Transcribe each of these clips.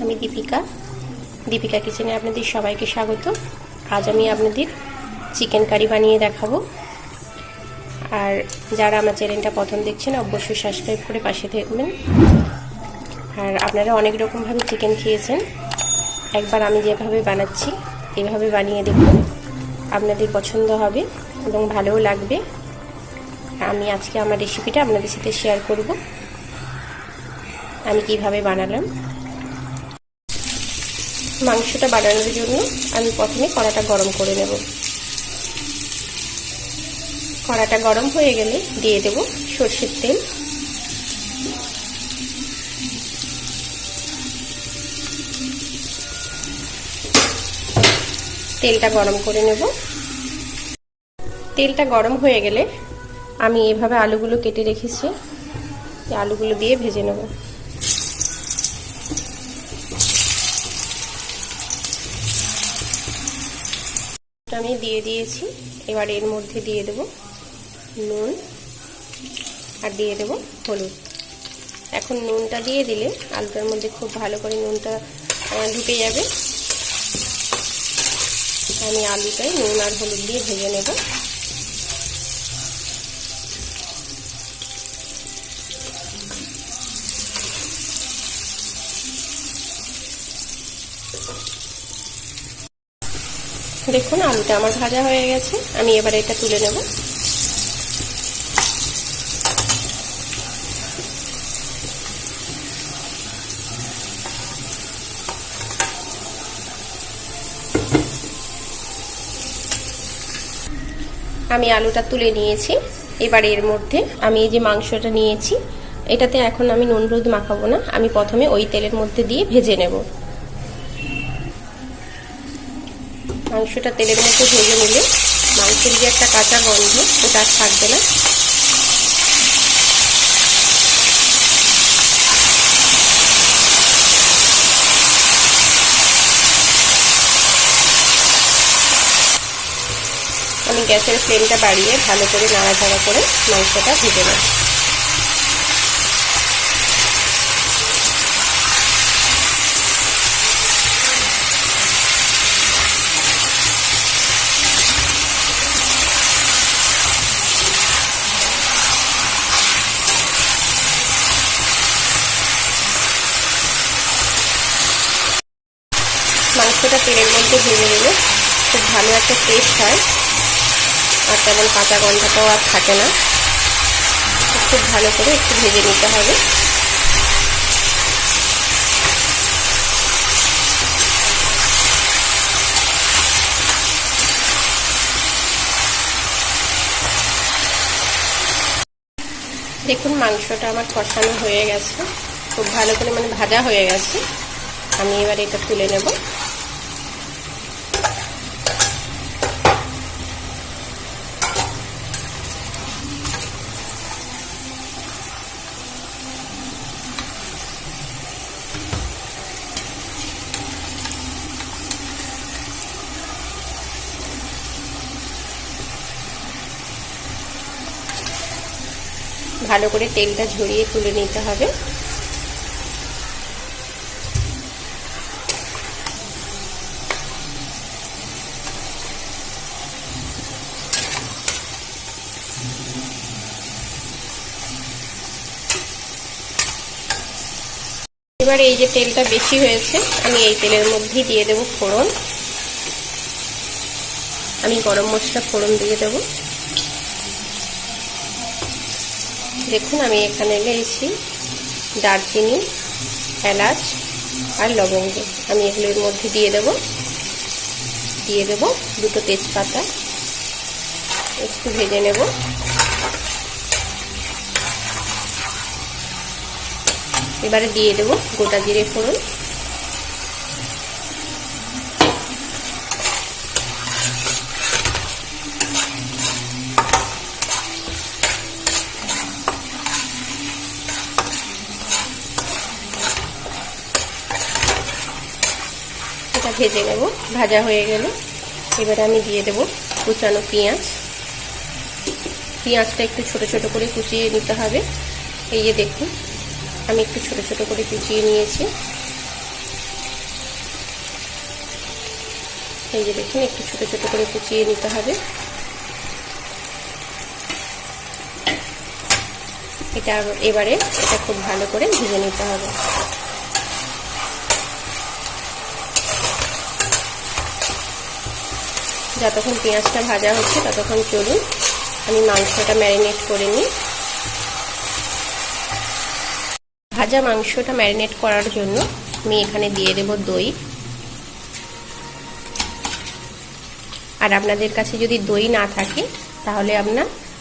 আমি দীপিকা কিচেনে আপনাদের সবাইকে স্বাগত। আজ আমি আপনাদের চিকেন কারি বানিয়ে দেখাবো। আর যারা আমার চ্যানেলটা প্রথম দেখছেন অবশ্যই সাবস্ক্রাইব করে পাশে থাকবেন। আর আপনারা অনেক রকমভাবে চিকেন খেয়েছেন, একবার আমি যেভাবে বানাচ্ছি এভাবে বানিয়ে দেখুন, আপনাদের পছন্দ হবে এবং ভালোও লাগবে। আমি আজকে আমার রেসিপিটা আপনাদের সাথে শেয়ার করব, আমি কিভাবে বানালাম। মাংসটা বানানোর জন্য আমি প্রথমে কড়াটা গরম করে নেব। কড়াটা গরম হয়ে গেলে দিয়ে দেব সরষের তেল। তেলটা গরম করে নেব। তেলটা গরম হয়ে গেলে আমি এভাবে আলুগুলো কেটে রেখেছি, এই আলুগুলো দিয়ে ভেজে নেব। আমি দিয়ে দিয়েছি। এবার এর মধ্যে দিয়ে দেব নুন আর দিয়ে দেব হলুদ। এখন নুনটা দিয়ে দিলে আলুটার মধ্যে খুব ভালো করে নুনটা ঢুকে যাবে। আমি আলুটাই নুন আর হলুদ দিয়ে ভেজে নেব। দেখুন আলুটা আমার ভাজা হয়ে গেছে, আমি এবার এটা তুলে নেব। আমি আলুটা তুলে নিয়েছি। এবার এর মধ্যে আমি এই যে মাংসটা নিয়েছি, এটাতে এখন আমি নুন হলুদ মাখাবো না, আমি প্রথমে ওই তেলের মধ্যে দিয়ে ভেজে নেব। মাংসটা তেলের মধ্যে ভেজে নিলে মাংসের যে একটা কাঁচা গন্ধ ওটা আর থাকবে না। আমি গ্যাসের ফ্লেমটা বাড়িয়ে ভালো করে নাড়াচাড়া করে মাংসটা ভেজে নেব। মাংসটা তেলের মধ্যে ভেজে নিলে খুব ভালো একটা টেস্ট হয়, আর তেমন কাঁচা গন্ধটাও আর থাকে না। খুব ভালো করে একটু ভেজে নিতে হবে। দেখুন মাংসটা আমার কষানো হয়ে গেছে, খুব ভালো করে ভাজা হয়ে গেছে। আমি এবার এটা তুলে নেব। ভালো করে তেলটা ঝরিয়ে তুলে নিতে হবে। এবার এই যে তেলটা বেশি হয়েছে, আমি এই তেলের মধ্যেই দিয়ে দেব ফোড়ন। আমি গরম মশলা ফোড়ন দিয়ে দেব। দেখুন আমি এখানে নিয়েছি দারচিনি, এলাচ আর লবঙ্গ, আমি এগুলোর মধ্যে দিয়ে দেব। দুটো তেজপাতা, একটু ভেজে নেব। এবারে দিয়ে দেব গোটা জিরে ফোড়ন। এটা ভেজে নেব। ভাজা হয়ে গেল এবারে আমি দিয়ে দেব কুচানো পেঁয়াজ। পেঁয়াজটা একটু ছোট ছোট করে কুচিয়ে নিতে হবে। এই যে দেখুন আমি একটু ছোট ছোট করে কুচিয়ে নিয়েছি। এই যে দেখুন একটু ছোট ছোট করে কুচিয়ে নিতে হবে। এবারে এটা খুব ভালো করে ভেজে নিতে হবে। যতক্ষণ পেঁয়াজটা ভাজা হচ্ছে ততক্ষণ চলুন আমি মাংসটা ম্যারিনেট করে নিই। ভাজা মাংসটা ম্যারিনেট করার জন্য আমি এখানে দিয়ে দেব দই। আর আপনাদের কাছে যদি দই না থাকে তাহলে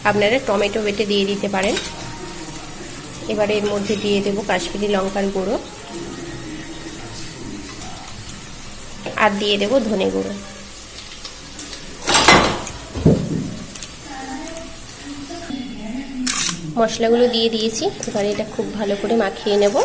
আপনারা টমেটো বেটে দিয়ে দিতে পারেন। এবারে এর মধ্যে দিয়ে দেব কাশ্মীরি লঙ্কার গুঁড়ো আর দিয়ে দেব ধনে গুঁড়ো। মশলাগুলো দিয়ে দিয়েছি, এবারে এটা খুব ভালো করে মাখিয়ে নেব।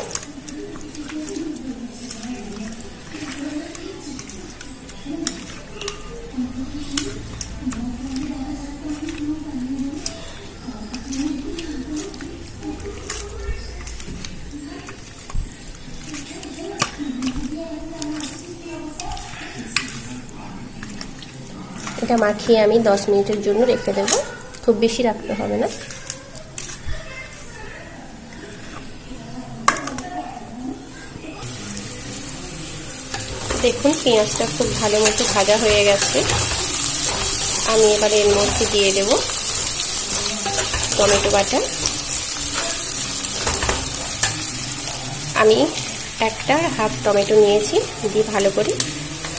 এটা মাখিয়ে আমি 10 মিনিটের জন্য রেখে দেব, খুব বেশি রাখতে হবে না। দেখুন পেঁয়াজটা খুব ভালো মতো ভাজা হয়ে গেছে। আমি এবারে এর মধ্যে দিয়ে দেব টমেটো বাটা। আমি 1.5 টমেটো নিয়েছি, দিয়ে ভালো করে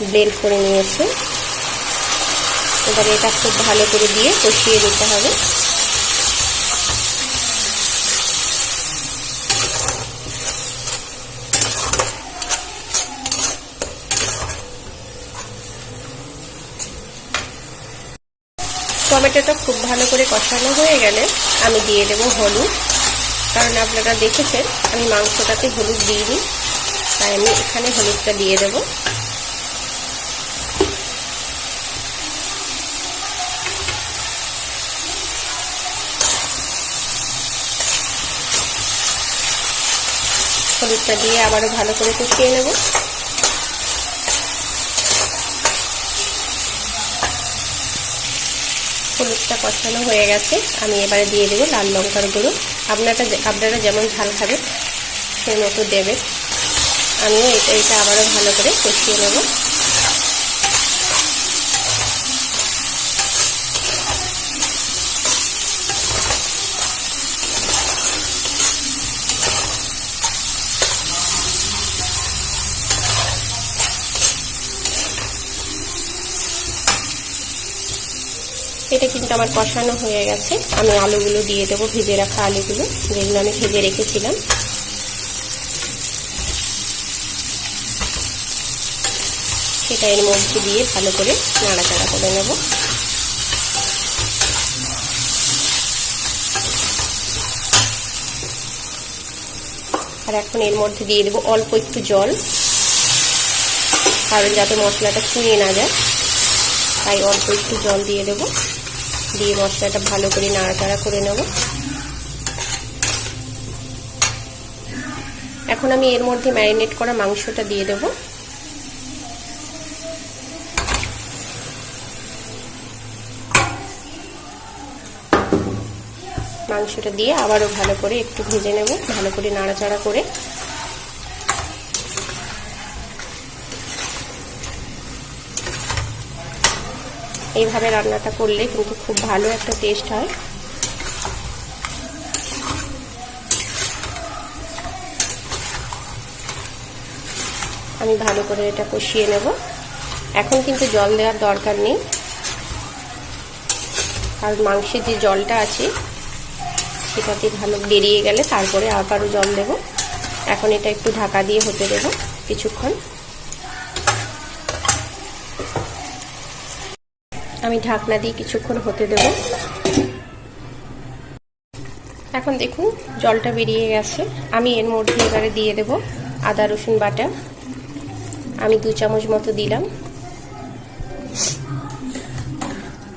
ব্লেন্ড করে নিয়েছি। এবারে এটা খুব ভালো করে দিয়ে কষিয়ে নিতে হবে। টমেটোটা খুব ভালো করে কষানো হয়ে গেলে আমি দিয়ে দেব হলুদ, কারণ আপনারা দেখেছেন আমি মাংসটাতে হলুদ দিইনি, তাই আমি এখানে হলুদটা দিয়ে দেব। হলুদটা দিয়ে আবারও ভালো করে কষিয়ে নেব। হলুদটা কষানো হয়ে গেছে, আমি এবারে দিয়ে দেবো লাল লঙ্কার গুঁড়ো। আপনারা যেমন ঝাল খাবেন সেই মতো দেবেন। আমিও এটা আবারও ভালো করে কষিয়ে নেব। এটা কিন্তু আমার কষানো হয়ে গেছে। আমি আলুগুলো দিয়ে দেবো, ভেজে রাখা আলুগুলো যেগুলো আমি ভেজে রেখেছিলাম। সেটা এর মধ্যে দিয়ে ভালো করে নাড়াচাড়া করে নেব। আর এখন এর মধ্যে দিয়ে দেবো অল্প একটু জল, কারণ যাতে মশলাটা ছুঁয়ে না যায়, তাই অল্প একটু জল দিয়ে দেবো। দিয়ে মশলাটা ভালো করে নাড়াচাড়া করে নেব। এখন আমি এর মধ্যে ম্যারিনেট করা মাংসটা দিয়ে দেব। মাংসটা দিয়ে আবারও ভালো করে একটু ভেজে নেব, ভালো করে নাড়াচাড়া করে। এইভাবে রান্নাটা করলে কিন্তু খুব ভালো একটা টেস্ট হয়। আমি ভালো করে এটা কষিয়ে নেব। এখন কিন্তু জল দেওয়ার দরকার নেই, কারণ মাংসের যে জলটা আছে সেটাতে ভালো বেরিয়ে গেলে তারপরে আবারও জল দেব। এখন এটা একটু ঢাকা দিয়ে হতে দেব কিছুক্ষণ। আমি ঢাকনা দিয়ে কিছুক্ষণ হতে দেব। এখন দেখুন জলটা বেরিয়ে গেছে। আমি এর মধ্যে এবারে দিয়ে দেব আদা রসুন বাটা। আমি 2 চামচ মতো দিলাম।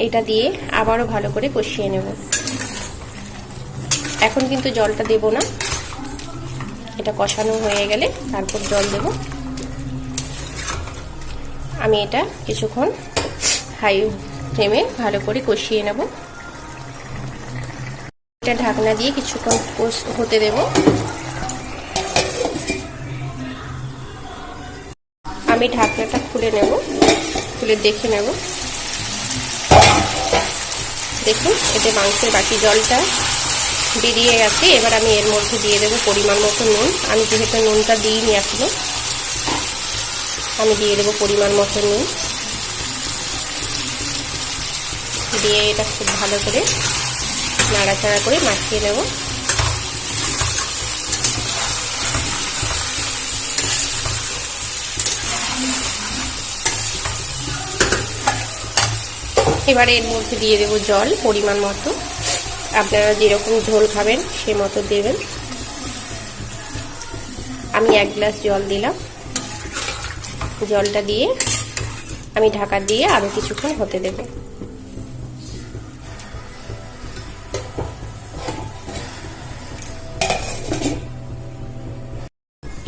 এটা দিয়ে আবারও ভালো করে কষিয়ে নেব। এখন কিন্তু জলটা দেব না, এটা কষানো হয়ে গেলে তারপর জল দেব। আমি এটা কিছুক্ষণ হাই ফ্লেমে ভালো করে কষিয়ে নেব। এটা ঢাকনা দিয়ে কিছুক্ষণ হতে দেব। আমি ঢাকনাটা খুলে নেব, খুলে দেখে নেব। দেখুন এতে মাংসের বাকি জলটা বেরিয়ে গেছে। এবার আমি এর মধ্যে দিয়ে দেবো পরিমাণ মতো নুন। আমি যেহেতু নুনটা দিইনি এখনো, আমি দিয়ে দেবো পরিমাণ মতো নুন। দিয়ে এটা খুব ভালো করে নাড়াচাড়া করে মাখিয়ে নেব। এবারে এর মধ্যে দিয়ে দেবো জল পরিমাণ মতো। আপনারা যেরকম ঝোল খাবেন সে মতো দেবেন। আমি 1 গ্লাস জল দিলাম। জলটা দিয়ে আমি ঢাকা দিয়ে আরো কিছুক্ষণ হতে দেব।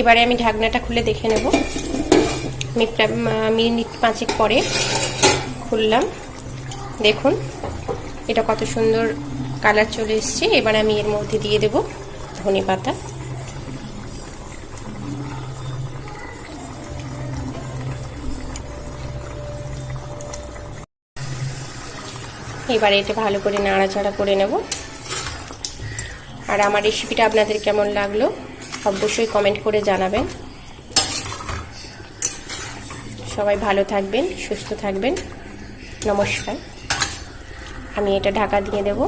এবারে আমি ঢাকনাটা খুলে দেখে নেব। আমি প্রায় মিনিট 5 পরে খুললাম। দেখুন এটা কত সুন্দর কালার চলে এসছে। এবার আমি এর মধ্যে দিয়ে দেব ধনেপাতা। এবারে এটা ভালো করে নাড়াচাড়া করে নেব। আর আমার রেসিপিটা আপনাদের কেমন লাগলো অবশ্যই কমেন্ট করে জানাবেন। সবাই ভালো থাকবেন, সুস্থ থাকবেন। নমস্কার। আমি এটা ঢাকা দিয়ে দেব।